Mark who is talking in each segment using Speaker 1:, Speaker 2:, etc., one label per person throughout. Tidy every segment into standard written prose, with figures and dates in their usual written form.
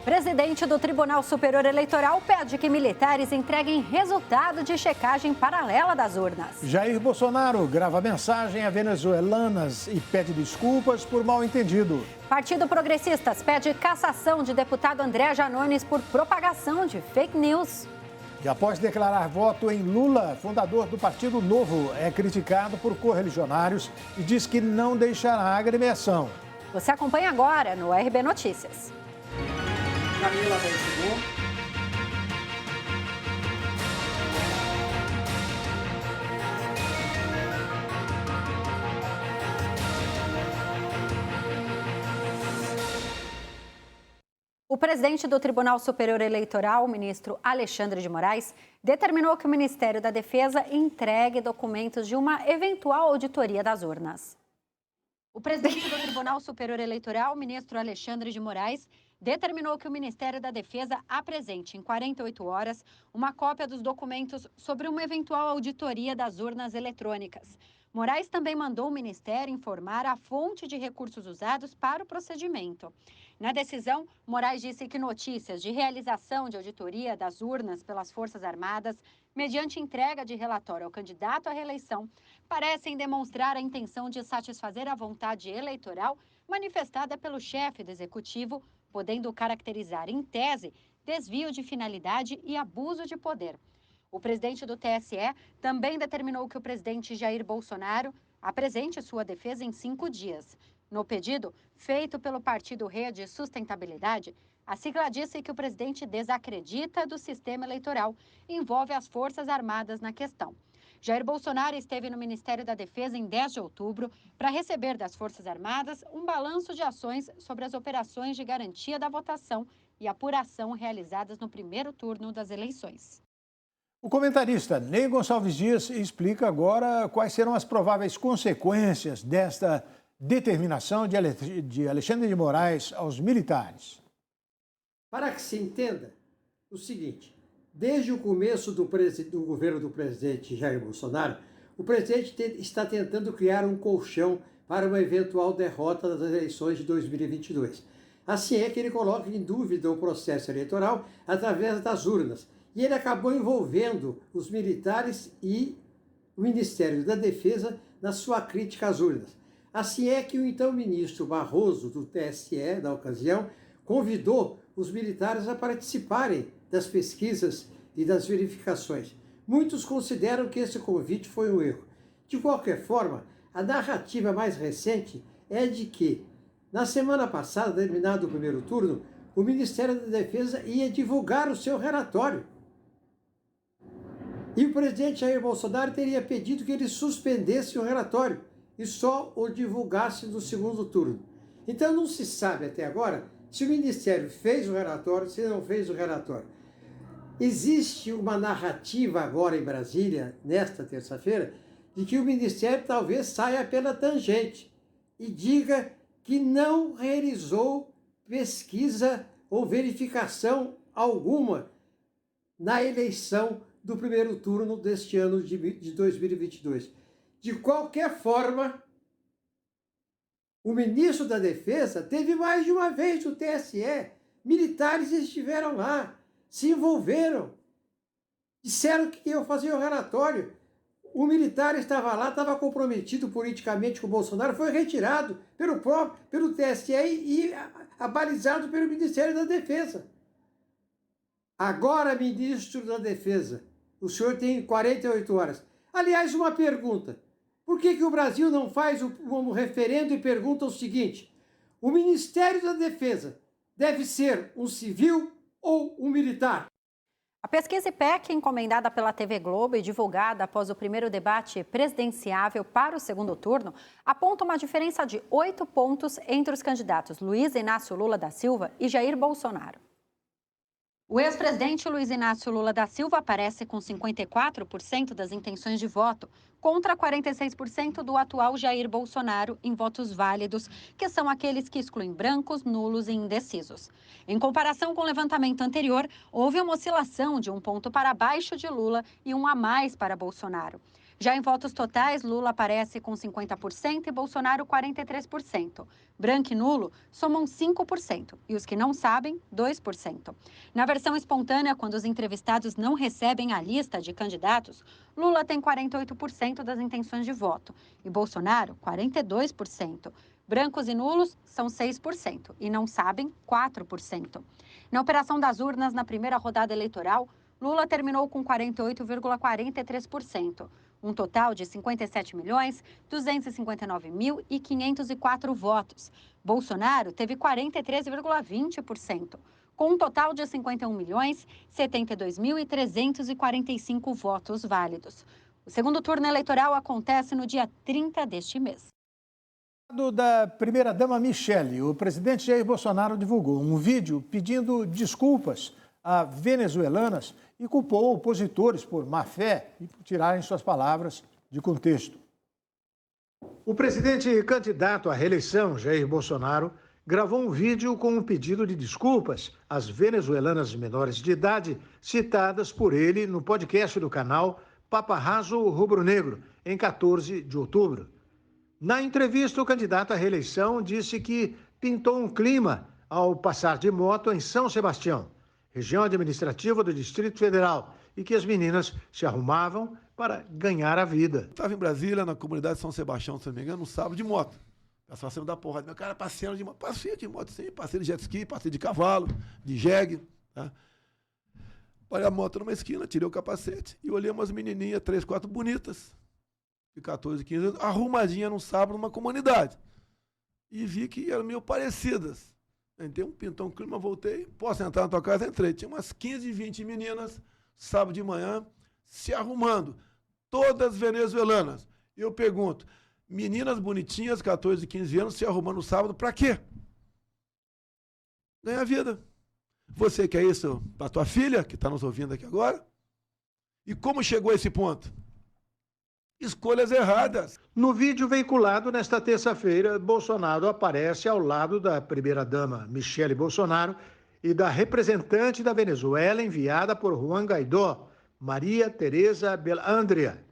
Speaker 1: Presidente do Tribunal Superior Eleitoral pede que militares entreguem resultado de checagem paralela das urnas.
Speaker 2: Jair Bolsonaro grava mensagem a venezuelanas e pede desculpas por mal-entendido.
Speaker 1: Partido Progressistas pede cassação de deputado André Janones por propagação de fake news.
Speaker 2: E após declarar voto em Lula, fundador do Partido Novo é criticado por correligionários e diz que não deixará a agremiação.
Speaker 1: Você acompanha agora no RB Notícias.
Speaker 3: Camila, bom segundo.
Speaker 1: O presidente do Tribunal Superior Eleitoral, o ministro Alexandre de Moraes, determinou que o Ministério da Defesa entregue documentos de uma eventual auditoria das urnas. O presidente do Tribunal Superior Eleitoral, o ministro Alexandre de Moraes, determinou que o Ministério da Defesa apresente em 48 horas uma cópia dos documentos sobre uma eventual auditoria das urnas eletrônicas. Moraes também mandou o Ministério informar a fonte de recursos usados para o procedimento. Na decisão, Moraes disse que notícias de realização de auditoria das urnas pelas Forças Armadas, mediante entrega de relatório ao candidato à reeleição, parecem demonstrar a intenção de satisfazer a vontade eleitoral manifestada pelo chefe do Executivo, podendo caracterizar, em tese, desvio de finalidade e abuso de poder. O presidente do TSE também determinou que o presidente Jair Bolsonaro apresente sua defesa em 5 dias. No pedido, feito pelo partido Rede Sustentabilidade, a sigla disse que o presidente desacredita do sistema eleitoral e envolve as Forças Armadas na questão. Jair Bolsonaro esteve no Ministério da Defesa em 10 de outubro para receber das Forças Armadas um balanço de ações sobre as operações de garantia da votação e apuração realizadas no primeiro turno das eleições.
Speaker 2: O comentarista Ney Gonçalves Dias explica agora quais serão as prováveis consequências desta determinação de Alexandre de Moraes aos militares.
Speaker 3: Para que se entenda o seguinte, desde o começo do governo do presidente Jair Bolsonaro, o presidente está tentando criar um colchão para uma eventual derrota das eleições de 2022. Assim é que ele coloca em dúvida o processo eleitoral através das urnas. E ele acabou envolvendo os militares e o Ministério da Defesa na sua crítica às urnas. Assim é que o então ministro Barroso, do TSE, na ocasião, convidou os militares a participarem das pesquisas e das verificações. Muitos consideram que esse convite foi um erro. De qualquer forma, a narrativa mais recente é de que, na semana passada, terminado o primeiro turno, o Ministério da Defesa ia divulgar o seu relatório. E o presidente Jair Bolsonaro teria pedido que ele suspendesse o relatório e só o divulgasse no segundo turno. Então não se sabe até agora se o Ministério fez o relatório, se não fez o relatório. Existe uma narrativa agora em Brasília, nesta terça-feira, de que o Ministério talvez saia pela tangente e diga que não realizou pesquisa ou verificação alguma na eleição do primeiro turno deste ano de 2022. De qualquer forma, o ministro da Defesa teve mais de uma vez no TSE. Militares estiveram lá, se envolveram, disseram que iam fazer o relatório. O militar estava lá, estava comprometido politicamente com o Bolsonaro, foi retirado pelo TSE e abalizado pelo Ministério da Defesa. Agora, ministro da Defesa, o senhor tem 48 horas. Aliás, uma pergunta. Por que o Brasil não faz um referendo e pergunta o seguinte: o Ministério da Defesa deve ser um civil ou um militar?
Speaker 1: A pesquisa IPEC, encomendada pela TV Globo e divulgada após o primeiro debate presidenciável para o segundo turno, aponta uma diferença de 8 pontos entre os candidatos Luiz Inácio Lula da Silva e Jair Bolsonaro. O ex-presidente Luiz Inácio Lula da Silva aparece com 54% das intenções de voto, contra 46% do atual Jair Bolsonaro em votos válidos, que são aqueles que excluem brancos, nulos e indecisos. Em comparação com o levantamento anterior, houve uma oscilação de 1 ponto para baixo de Lula e 1 a mais para Bolsonaro. Já em votos totais, Lula aparece com 50% e Bolsonaro 43%. Branco e nulo somam 5% e os que não sabem, 2%. Na versão espontânea, quando os entrevistados não recebem a lista de candidatos, Lula tem 48% das intenções de voto e Bolsonaro 42%. Brancos e nulos são 6% e não sabem 4%. Na operação das urnas, na primeira rodada eleitoral, Lula terminou com 48,43%, um total de 57.259.504 votos. Bolsonaro teve 43,20%, com um total de 51.072.345 votos válidos. O segundo turno eleitoral acontece no dia 30 deste mês.
Speaker 2: Da primeira-dama Michele, o presidente Jair Bolsonaro divulgou um vídeo pedindo desculpas a venezuelanas e culpou opositores por má-fé e por tirarem suas palavras de contexto. O presidente candidato à reeleição, Jair Bolsonaro, gravou um vídeo com um pedido de desculpas às venezuelanas menores de idade citadas por ele no podcast do canal Paparazzo Rubro-Negro, em 14 de outubro. Na entrevista, o candidato à reeleição disse que pintou um clima ao passar de moto em São Sebastião, região administrativa do Distrito Federal, e que as meninas se arrumavam para ganhar a vida.
Speaker 4: Estava em Brasília, na comunidade de São Sebastião, se não me engano, no sábado de moto. O pessoal saiu da porrada. Meu cara, passeando de moto. Passei de moto, sim. Passei de jet ski, passei de cavalo, de jegue. Tá? Parei a moto numa esquina, tirei o capacete e olhei umas menininhas, 3, 4 bonitas, de 14, 15 anos, arrumadinha num sábado numa comunidade. E vi que eram meio parecidas. Entrei pintou um clima, voltei. Posso entrar na tua casa? Entrei. Tinha umas 15, 20 meninas, sábado de manhã, se arrumando. Todas venezuelanas. Eu pergunto, meninas bonitinhas, 14, 15 anos, se arrumando no sábado, pra quê? Ganhar vida. Você quer isso para tua filha, que está nos ouvindo aqui agora? E como chegou a esse ponto? Escolhas erradas.
Speaker 2: No vídeo veiculado nesta terça-feira, Bolsonaro aparece ao lado da primeira-dama Michele Bolsonaro e da representante da Venezuela enviada por Juan Guaidó, Maria Teresa Belhandria.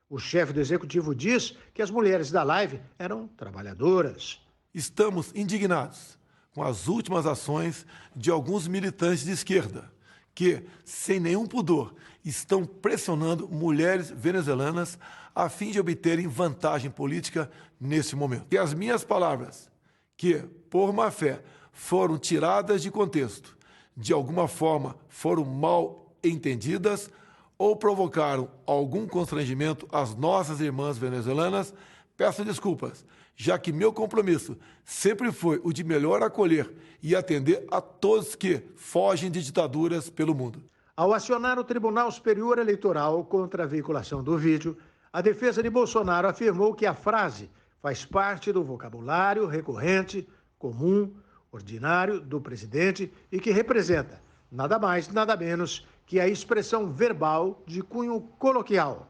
Speaker 2: O chefe do executivo diz que as mulheres da live eram trabalhadoras.
Speaker 4: Estamos indignados com as últimas ações de alguns militantes de esquerda que, sem nenhum pudor, estão pressionando mulheres venezuelanas a fim de obterem vantagem política nesse momento. E as minhas palavras, que, por má fé, foram tiradas de contexto, de alguma forma foram mal entendidas ou provocaram algum constrangimento às nossas irmãs venezuelanas, peço desculpas, já que meu compromisso sempre foi o de melhor acolher e atender a todos que fogem de ditaduras pelo mundo.
Speaker 2: Ao acionar o Tribunal Superior Eleitoral contra a veiculação do vídeo, a defesa de Bolsonaro afirmou que a frase faz parte do vocabulário recorrente, comum, ordinário do presidente e que representa nada mais, nada menos que a expressão verbal de cunho coloquial.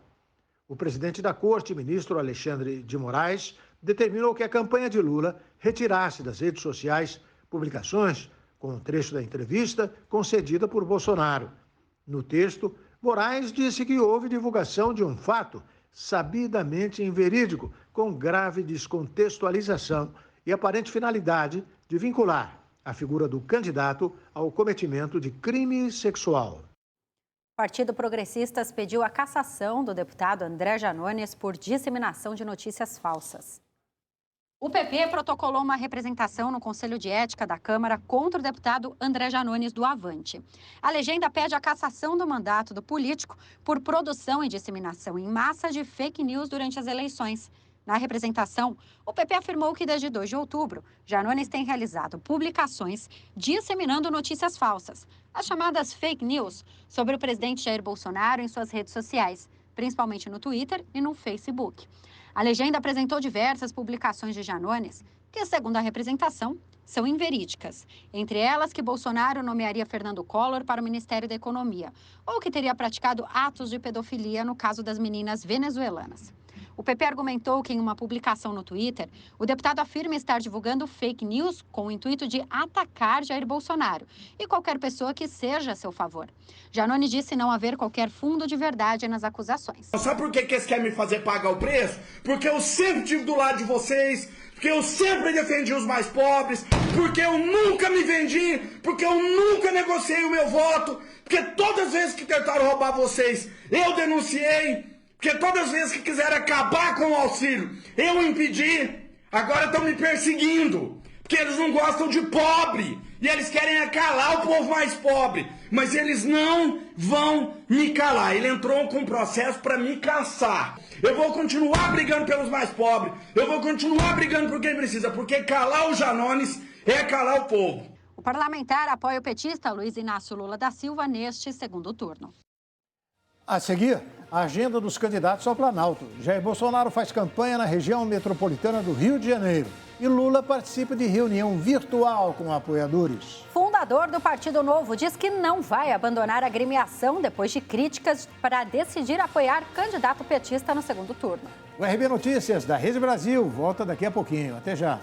Speaker 2: O presidente da Corte, ministro Alexandre de Moraes, determinou que a campanha de Lula retirasse das redes sociais publicações com um trecho da entrevista concedida por Bolsonaro. No texto, Moraes disse que houve divulgação de um fato sabidamente inverídico, com grave descontextualização e aparente finalidade de vincular a figura do candidato ao cometimento de crime sexual.
Speaker 1: O Partido Progressistas pediu a cassação do deputado André Janones por disseminação de notícias falsas. O PP protocolou uma representação no Conselho de Ética da Câmara contra o deputado André Janones do Avante. A legenda pede a cassação do mandato do político por produção e disseminação em massa de fake news durante as eleições. Na representação, o PP afirmou que desde 2 de outubro, Janones tem realizado publicações disseminando notícias falsas, as chamadas fake news, sobre o presidente Jair Bolsonaro em suas redes sociais, principalmente no Twitter e no Facebook. A legenda apresentou diversas publicações de Janones, que, segundo a representação, são inverídicas. Entre elas, que Bolsonaro nomearia Fernando Collor para o Ministério da Economia, ou que teria praticado atos de pedofilia no caso das meninas venezuelanas. O PP argumentou que, em uma publicação no Twitter, o deputado afirma estar divulgando fake news com o intuito de atacar Jair Bolsonaro e qualquer pessoa que seja a seu favor. Giannone disse não haver qualquer fundo de verdade nas acusações.
Speaker 5: Sabe por que eles querem me fazer pagar o preço? Porque eu sempre estive do lado de vocês, porque eu sempre defendi os mais pobres, porque eu nunca me vendi, porque eu nunca negociei o meu voto, porque todas as vezes que tentaram roubar vocês, eu denunciei. Porque todas as vezes que quiseram acabar com o auxílio, eu impedi. Agora estão me perseguindo. Porque eles não gostam de pobre. E eles querem acalar o povo mais pobre. Mas eles não vão me calar. Ele entrou com um processo para me caçar. Eu vou continuar brigando pelos mais pobres. Eu vou continuar brigando por quem precisa. Porque calar os Giannones é calar o povo.
Speaker 1: O parlamentar apoia o petista Luiz Inácio Lula da Silva neste segundo turno.
Speaker 6: A seguir, a agenda dos candidatos ao Planalto. Jair Bolsonaro faz campanha na região metropolitana do Rio de Janeiro. E Lula participa de reunião virtual com apoiadores.
Speaker 1: Fundador do Partido Novo diz que não vai abandonar a agremiação depois de críticas para decidir apoiar candidato petista no segundo turno.
Speaker 6: O RB Notícias da Rede Brasil volta daqui a pouquinho. Até já.